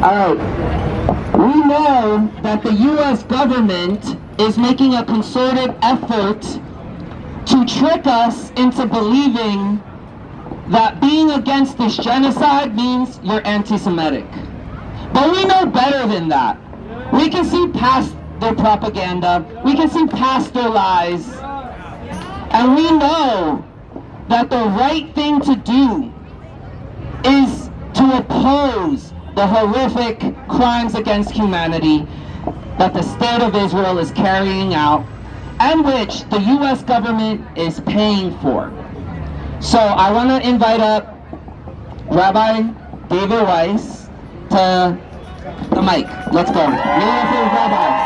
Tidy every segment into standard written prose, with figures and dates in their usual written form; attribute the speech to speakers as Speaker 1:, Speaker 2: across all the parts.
Speaker 1: All right. We know that the U.S. government is making a concerted effort to trick us into believing that being against this genocide means you're anti-Semitic. But we know better than that. We can see past their propaganda. We can see past their lies. And we know that the right thing to do is to oppose the horrific crimes against humanity that the State of Israel is carrying out and which the U.S. government is paying for. So I want to invite up Rabbi Dovid Weiss to the mic. Let's go. Rabbi.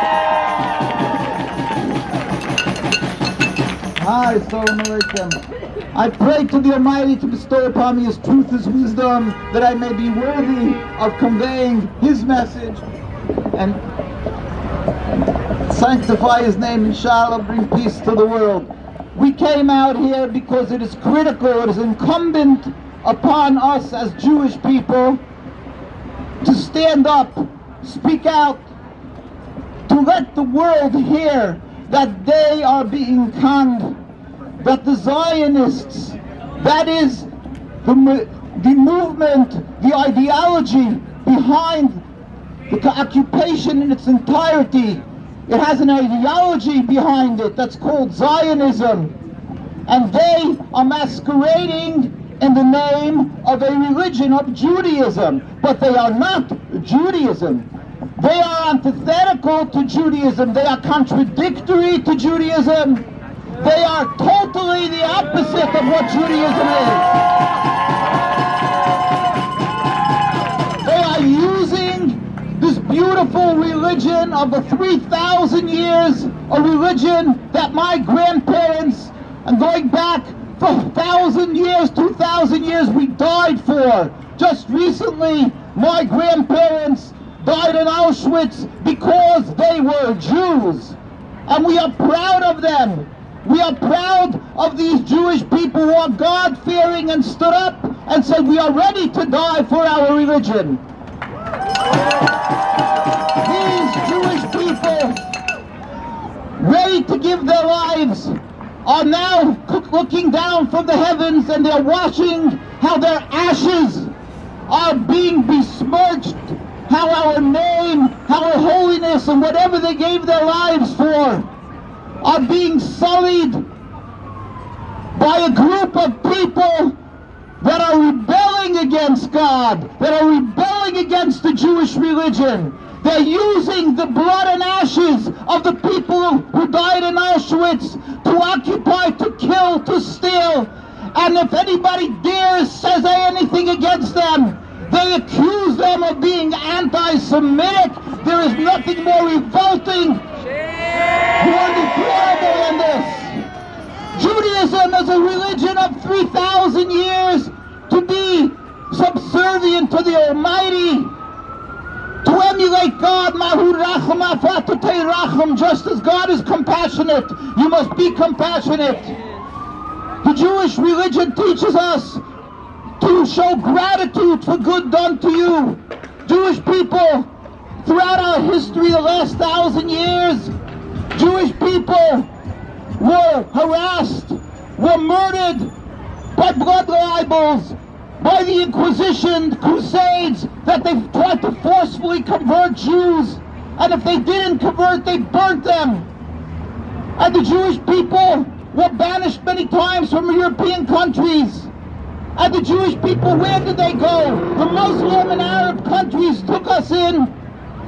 Speaker 2: Hi, Assalamu alaikum. I pray to the Almighty to bestow upon me His truth, His wisdom, that I may be worthy of conveying His message and sanctify His name, inshallah, bring peace to the world. We came out here because it is critical, it is incumbent upon us as Jewish people to stand up, speak out, to let the world hear that they are being conned, that the Zionists, that is the movement, the ideology behind the occupation in its entirety, it has an ideology behind it that's called Zionism, and they are masquerading in the name of a religion of Judaism, but they are not Judaism. They are antithetical to Judaism. They are contradictory to Judaism. They are totally the opposite of what Judaism is. They are using this beautiful religion of the 3,000 years, a religion that my grandparents, and going back for 1,000 years, 2,000 years, we died for. Just recently, my grandparents died in Auschwitz because they were Jews. And we are proud of them. We are proud of these Jewish people who are God-fearing and stood up and said, we are ready to die for our religion. These Jewish people, ready to give their lives, are now looking down from the heavens and they're watching how their ashes are being besmirched, how our name, our holiness, and whatever they gave their lives for are being sullied by a group of people that are rebelling against God, that are rebelling against the Jewish religion. They're using the blood and ashes of the people who died in Auschwitz to occupy, to kill, to steal. And if anybody dares says anything against them, they accuse them of being anti-Semitic. There is nothing more revolting, more deplorable than this. Judaism is a religion of 3,000 years to be subservient to the Almighty, to emulate God, just as God is compassionate, you must be compassionate. The Jewish religion teaches us to show gratitude for good done to you. Jewish people, throughout our history, the last 1,000 years, Jewish people were harassed, were murdered by blood libels, by the Inquisition, crusades, that they tried to forcefully convert Jews. And if they didn't convert, they burnt them. And the Jewish people were banished many times from European countries. And the Jewish people, where did they go? The Muslim and Arab countries took us in,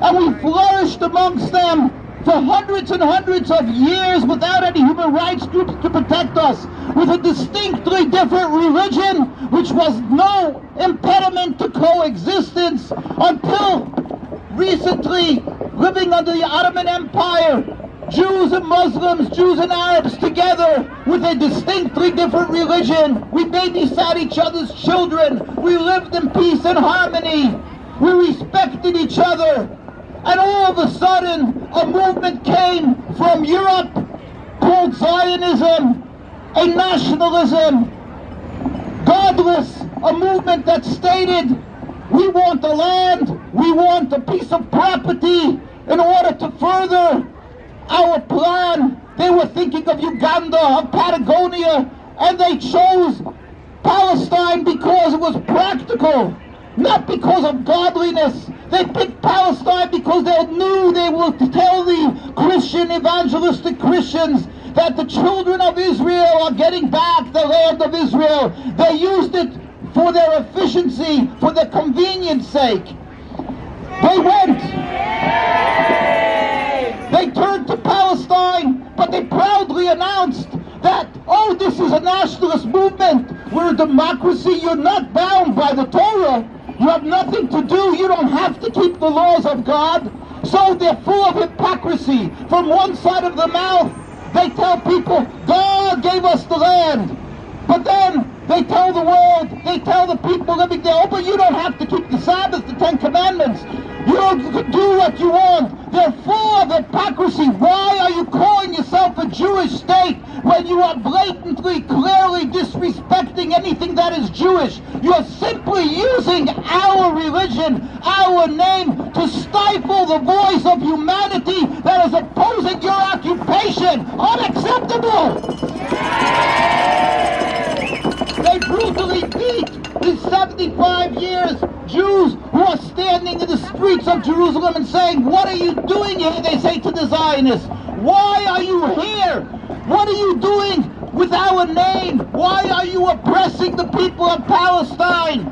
Speaker 2: and we flourished amongst them for hundreds and hundreds of years without any human rights groups to protect us, with a distinctly different religion, which was no impediment to coexistence until recently, living under the Ottoman Empire. Jews and Muslims, Jews and Arabs together with a distinctly different religion. We babysat each other's children. We lived in peace and harmony. We respected each other. And all of a sudden, a movement came from Europe called Zionism, a nationalism, godless, a movement that stated, We want the land, we want a piece of property in order to further our plan. They were thinking of Uganda, of Patagonia, and they chose Palestine because it was practical, not because of godliness. They picked Palestine because they knew they would tell the Christian, evangelistic Christians that the children of Israel are getting back the land of Israel. They used it for their efficiency, for their convenience sake. They went. They turned to Palestine, but they proudly announced that, oh, this is a nationalist movement. We're a democracy. You're not bound by the Torah. You have nothing to do. You don't have to keep the laws of God. So they're full of hypocrisy. From one side of the mouth, they tell people, God gave us the land. But then they tell the world, they tell the people living there, oh, but you don't have to keep the Sabbath, the Ten Commandments. You don't do what you want. They're full of hypocrisy. Why are you calling yourself a Jewish state when you are blatantly, clearly disrespecting anything that is Jewish? You're simply using our religion, our name, to stifle the voice of humanity that is opposing your occupation. Unacceptable! They brutally beat in 75 years Jews who are standing in the streets of Jerusalem and saying, what are you doing here? They say to the Zionists, why are you here? What are you doing with our name? Why are you oppressing the people of Palestine?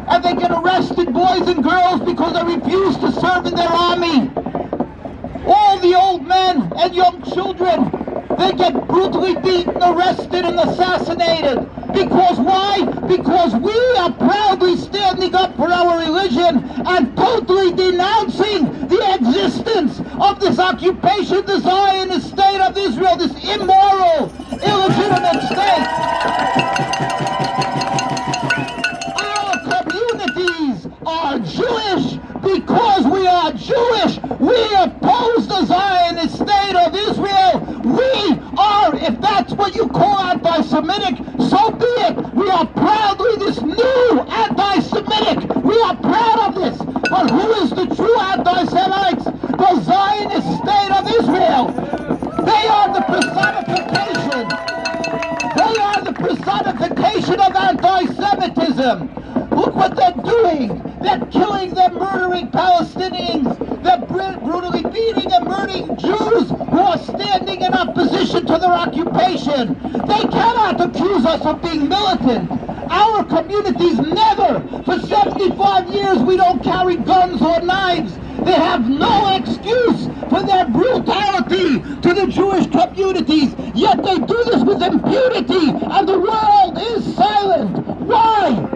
Speaker 2: And they get arrested, boys and girls, because they refuse to serve in their army. All the old men and young children, they get brutally beaten, arrested, and assassinated. Because why? Because we are proudly standing up for our religion and totally denouncing the existence of this occupation, the Zionist state of Israel, this immoral, illegitimate state. Our communities are Jewish because we are Jewish. We oppose the Zionist state of Israel. We are, if that's what you call anti-Semitic, so be it. We are proudly this new anti-Semitic. We are proud of this. But who is the true anti-Semites? The Zionist state of Israel. They are the personification. They are the personification of anti-Semitism. Look what they're doing. They're killing, they're murdering Palestinians. They're brutally beating and murdering Jews who are standing in opposition to their occupation. They cannot accuse us of being militant. Our communities never, for 75 years, we don't carry guns or knives. They have no excuse for their brutality to the Jewish communities. Yet they do this with impunity, and the world is silent. Why?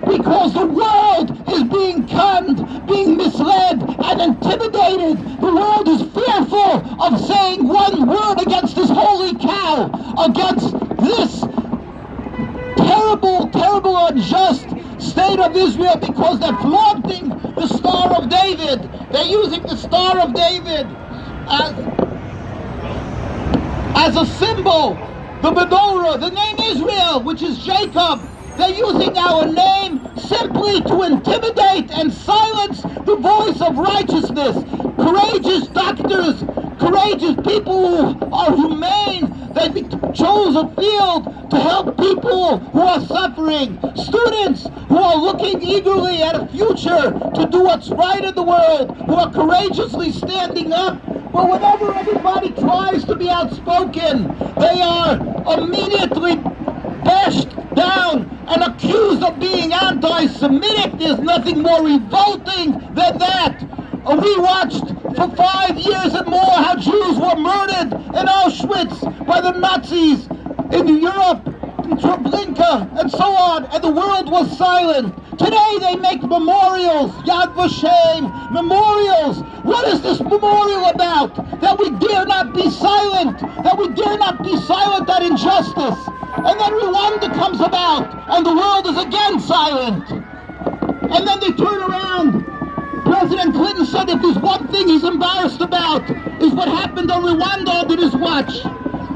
Speaker 2: Because the world is being conned, being misled, and intimidated. The world is fearful of saying one word against this holy cow, against this terrible, terrible, unjust state of Israel, because they're flaunting the Star of David. They're using the Star of David as a symbol. The menorah, the name Israel, which is Jacob. They're using our name simply to intimidate and silence the voice of righteousness. Courageous doctors, courageous people who are humane, they chose a field to help people who are suffering. Students who are looking eagerly at a future to do what's right in the world, who are courageously standing up. But whenever anybody tries to be outspoken, they are immediately bashed down and accused of being anti-Semitic. There's nothing more revolting than that. We watched for 5 years and more how Jews were murdered in Auschwitz by the Nazis in Europe, in Treblinka, and so on, and the world was silent. Today they make memorials, Yad Vashem, memorials. What is this memorial about? That we dare not be silent, that we dare not be silent at injustice. And then Rwanda comes about, and the world is again silent. And then they turn around. President Clinton said if there's one thing he's embarrassed about is what happened in Rwanda under his watch.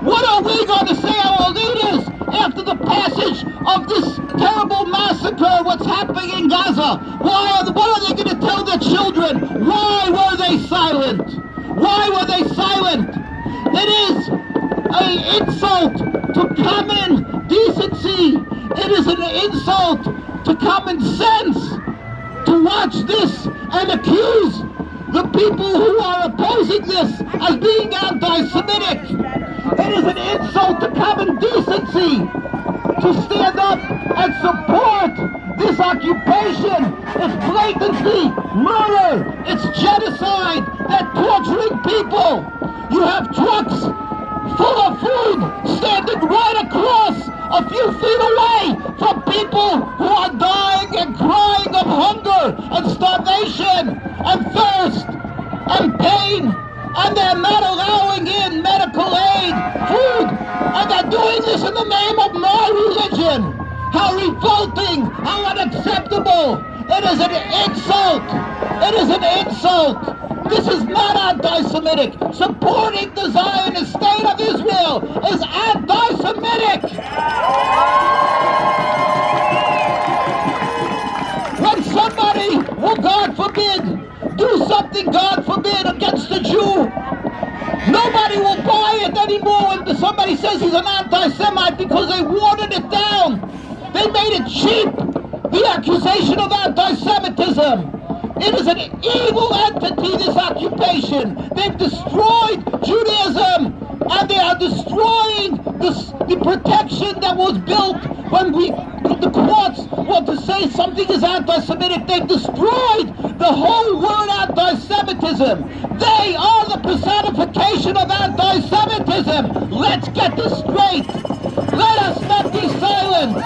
Speaker 2: What are we going to say, our leaders, after the passage of this terrible massacre, what's happening in Gaza? What are they going to tell their children? Why were they silent? Why were they silent? It is an insult to common decency. It is an insult to common sense to watch this and accuse the people who are opposing this as being anti-Semitic. It is an insult to common decency to stand up and support this occupation. It's blatantly murder. It's genocide. They're torturing people. You have trucks full of food standing right across a few feet away from people who are dying and crying of hunger and starvation and thirst and pain, and they're not allowing in medical aid, food, and they're doing this in the name of my religion. How revolting, how unacceptable. It is an insult. It is an insult. This is not anti-Semitic. Supporting the Zionist state of Israel is anti-Semitic. When somebody will, God forbid, do something, God forbid, against a Jew, nobody will buy it anymore when somebody says he's an anti-Semite because they watered it down. They made it cheap, the accusation of anti-Semitism. It is an evil entity, this occupation. They've destroyed Judaism, and they are destroying the protection that was built when the courts want to say something is anti-Semitic. They've destroyed the whole word anti-Semitism. They are the personification of anti-Semitism. Let's get this straight. Let us not be silent.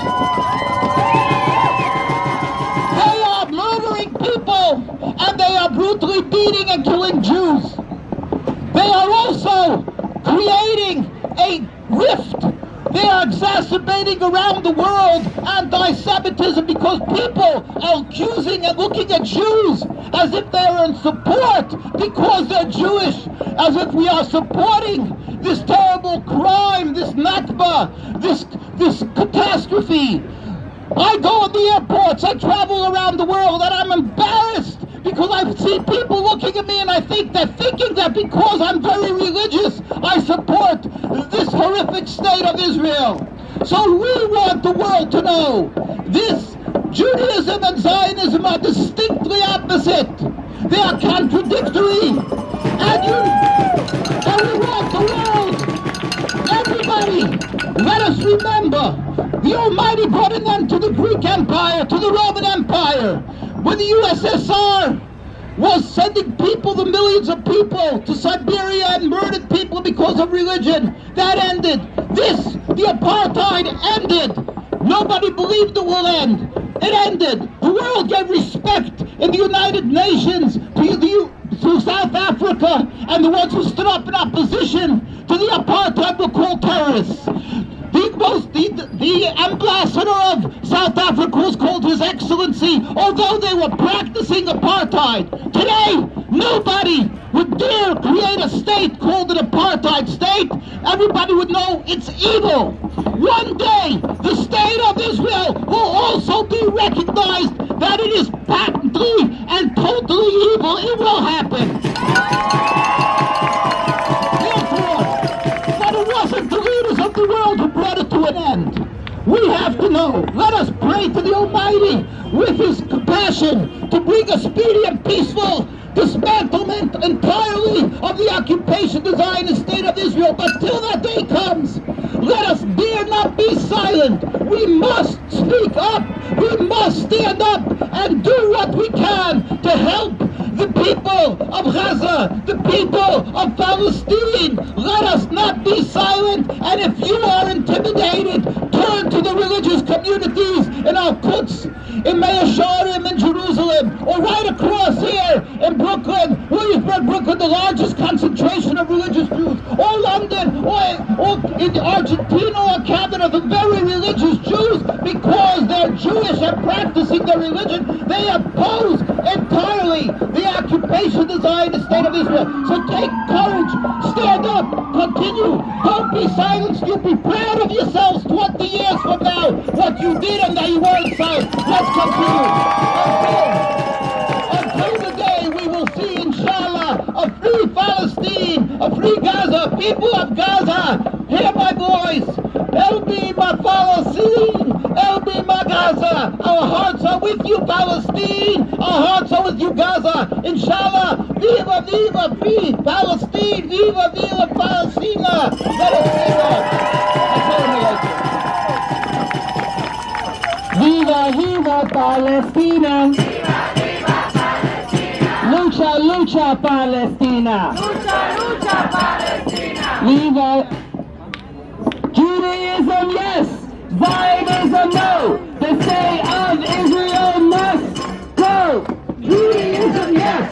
Speaker 2: They are murdering people, and they are brutally beating and killing Jews. They are also creating a rift. They are exacerbating around the world anti-Semitism because people are accusing and looking at Jews as if they are in support because they're Jewish, as if we are supporting this terrible crime, this Nakba, this catastrophe. I go to the airports, I travel around the world, and I'm embarrassed because I see people looking at me and I think they're thinking that because I'm very religious, I support this horrific state of Israel. So we want the world to know this Judaism and Zionism are distinctly opposite. They are contradictory. And we want the world, everybody, let us remember, the Almighty brought an end to the Greek Empire, to the Roman Empire. When the USSR was sending people, the millions of people, to Siberia and murdered people because of religion, that ended. The apartheid ended. Nobody believed it will end. It ended. The world gave respect in the United Nations to South Africa, and the ones who stood up in opposition to the apartheid were called terrorists. The ambassador of South Africa was called His Excellency, although they were practicing apartheid. Today, nobody would dare create a state called an apartheid state. Everybody would know it's evil. One day, the state of Israel will also be recognized that it is patently and totally evil. It will happen. But it wasn't the leaders of the world who brought it to an end. We have to know. Let us pray to the Almighty with His compassion to bring a speedy and peaceful dismantlement entirely of the occupation, the Zionist state of Israel. But till that day comes, let us dare not be silent. We must speak up. We must stand up and do what we can to help the people of Gaza, the people of Palestine. Let us not be silent. And if you are intimidated, turn to the religious communities in Al-Quds, in Mea Shearim in Jerusalem, or right across here in Brooklyn, Williamsburg, Brooklyn, the largest concentration of religious Jews, or London, or in Argentina or Canada, the very religious Jews, because they're Jewish and practicing their religion, they oppose entirely the occupation occupation the Zionist state of Israel. So take courage, stand up, continue, don't be silenced. You'll be proud of yourselves 20 years from now, what you did and that you weren't silent. Let's continue. Until the day we will see, inshallah, a free Palestine, a free Gaza, people of Gaza, hear my voice. Elbi ma Palestine, Elbi ma Gaza. Our hearts are with you, Palestine. Our hearts are with you, Gaza. Inshallah, viva, viva, free Palestine. Viva, viva, Palestina. Let us say that.
Speaker 1: Viva, viva, Palestina. Lucha, lucha, Palestina.
Speaker 3: Lucha, lucha, Palestina.
Speaker 1: Viva. Judaism, yes. Zionism, no. The state of Israel must go.
Speaker 2: Judaism, yes.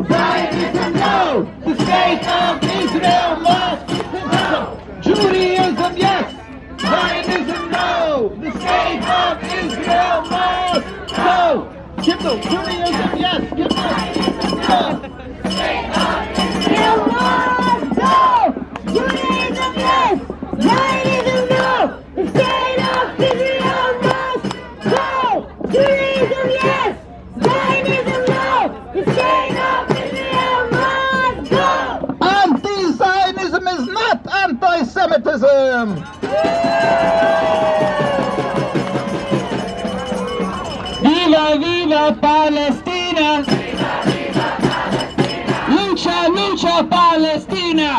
Speaker 2: Zionism, no. The state of Israel must go. Judaism, yes. Zionism, no. The state of Israel must go. Kindle, Judaism, yes. Kindle, go.
Speaker 3: The state of Israel must go. Judaism, yes. Zionism, no. The state of Israel must go. Judaism, yes. Zionism, no. The state of Israel must go.
Speaker 2: Anti-Zionism is not anti-Semitism.
Speaker 1: Viva, viva, Palestina.
Speaker 3: Viva, viva, Palestina.
Speaker 1: Lucha, lucha, Palestina.